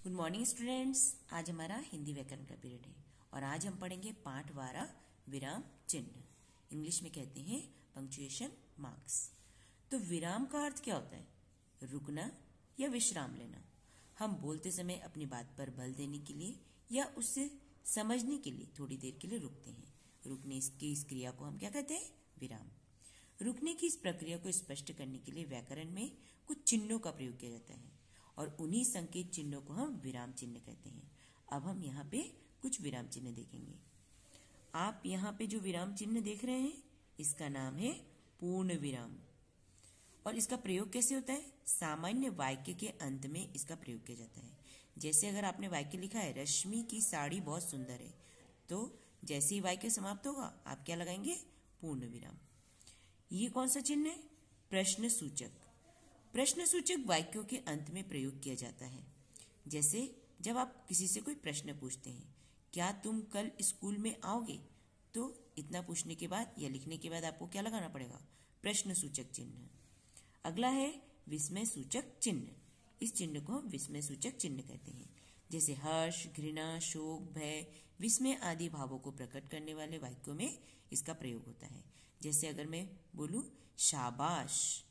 Good morning students. आज हमारा हिंदी व्याकरण का पीरियड है और आज हम पढ़ेंगे पाठ 12 विराम चिन्ह। इंग्लिश में कहते हैं पंक्चुएशन मार्क्स। तो विराम का अर्थ क्या होता है? रुकना या विश्राम लेना। हम बोलते समय अपनी बात पर बल देने के लिए या उससे समझने के लिए थोड़ी देर के लिए रुकते हैं। रुकने की इस क्रिया को हम क्या कहते हैं? विराम। रुकने की इस प्रक्रिया को स्पष्ट करने के लिए व्याकरण में कुछ चिन्हों का प्रयोग किया जाता है और उन्हीं संकेत चिन्हों को हम विराम चिन्ह कहते हैं। अब हम यहाँ पे कुछ विराम चिन्ह देखेंगे। आप यहाँ पे जो विराम चिन्ह देख रहे हैं इसका नाम है पूर्ण विराम। और इसका प्रयोग कैसे होता है? सामान्य वाक्य के अंत में इसका प्रयोग किया जाता है। जैसे अगर आपने वाक्य लिखा है रश्मि की साड़ी बहुत सुंदर है, तो जैसे ही वाक्य समाप्त होगा आप क्या लगाएंगे? पूर्ण विराम। ये कौन सा चिन्ह है? प्रश्न सूचक। प्रश्न सूचक वाक्यों के अंत में प्रयोग किया जाता है। जैसे जब आप किसी से कोई प्रश्न पूछते हैं, क्या तुम कल स्कूल में आओगे? तो इतना पूछने के बाद या लिखने के बाद आपको क्या लगाना पड़ेगा? प्रश्न सूचक चिन्ह। अगला है विस्मय सूचक चिन्ह। इस चिन्ह को हम विस्मय सूचक चिन्ह कहते हैं। जैसे हर्ष, घृणा, शोक, भय, विस्मय आदि भावों को प्रकट करने वाले वाक्यों में इसका प्रयोग होता है। जैसे अगर मैं बोलूं शाबाश,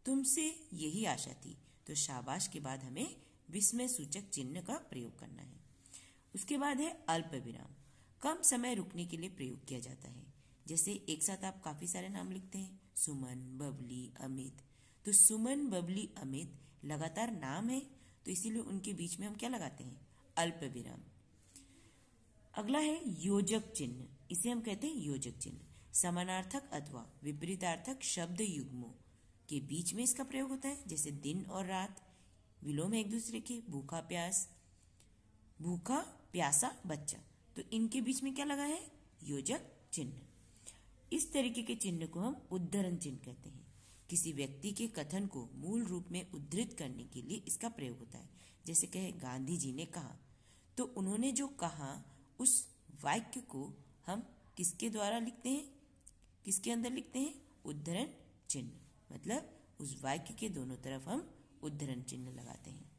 तुमसे यही आशा थी, तो शाबाश के बाद हमें विस्मय सूचक चिन्ह का प्रयोग करना है। उसके बाद है अल्प विराम। कम समय रुकने के लिए प्रयोग किया जाता है। जैसे एक साथ आप काफी सारे नाम लिखते हैं, सुमन, बबली, अमित। तो सुमन, बबली, अमित लगातार नाम है, तो इसीलिए उनके बीच में हम क्या लगाते हैं? अल्प विराम। अगला है योजक चिन्ह। इसे हम कहते हैं योजक चिन्ह। समानार्थक अथवा विपरीतार्थक शब्द युग्मों के बीच में इसका प्रयोग होता है। जैसे दिन और रात विलोम है एक दूसरे के। भूखा प्यासा बच्चा, तो इनके बीच में क्या लगा है? योजक चिन्ह। इस तरीके के चिन्ह को हम उद्धरण चिन्ह कहते हैं। किसी व्यक्ति के कथन को मूल रूप में उद्धृत करने के लिए इसका प्रयोग होता है। जैसे कहे गांधी जी ने कहा, तो उन्होंने जो कहा उस वाक्य को हम किसके द्वारा लिखते हैं? किसके अंदर लिखते हैं? उद्धरण चिन्ह। मतलब उस वाक्य के दोनों तरफ हम उद्धरण चिन्ह लगाते हैं।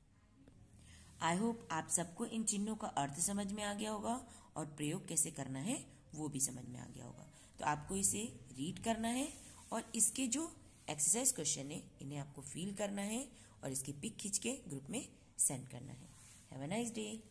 आई होप आप सबको इन चिन्हों का अर्थ समझ में आ गया होगा और प्रयोग कैसे करना है वो भी समझ में आ गया होगा। तो आपको इसे रीड करना है और इसके जो एक्सरसाइज क्वेश्चन है इन्हें आपको फील करना है और इसकी पिक खींच के ग्रुप में सेंड करना है। Have a nice day.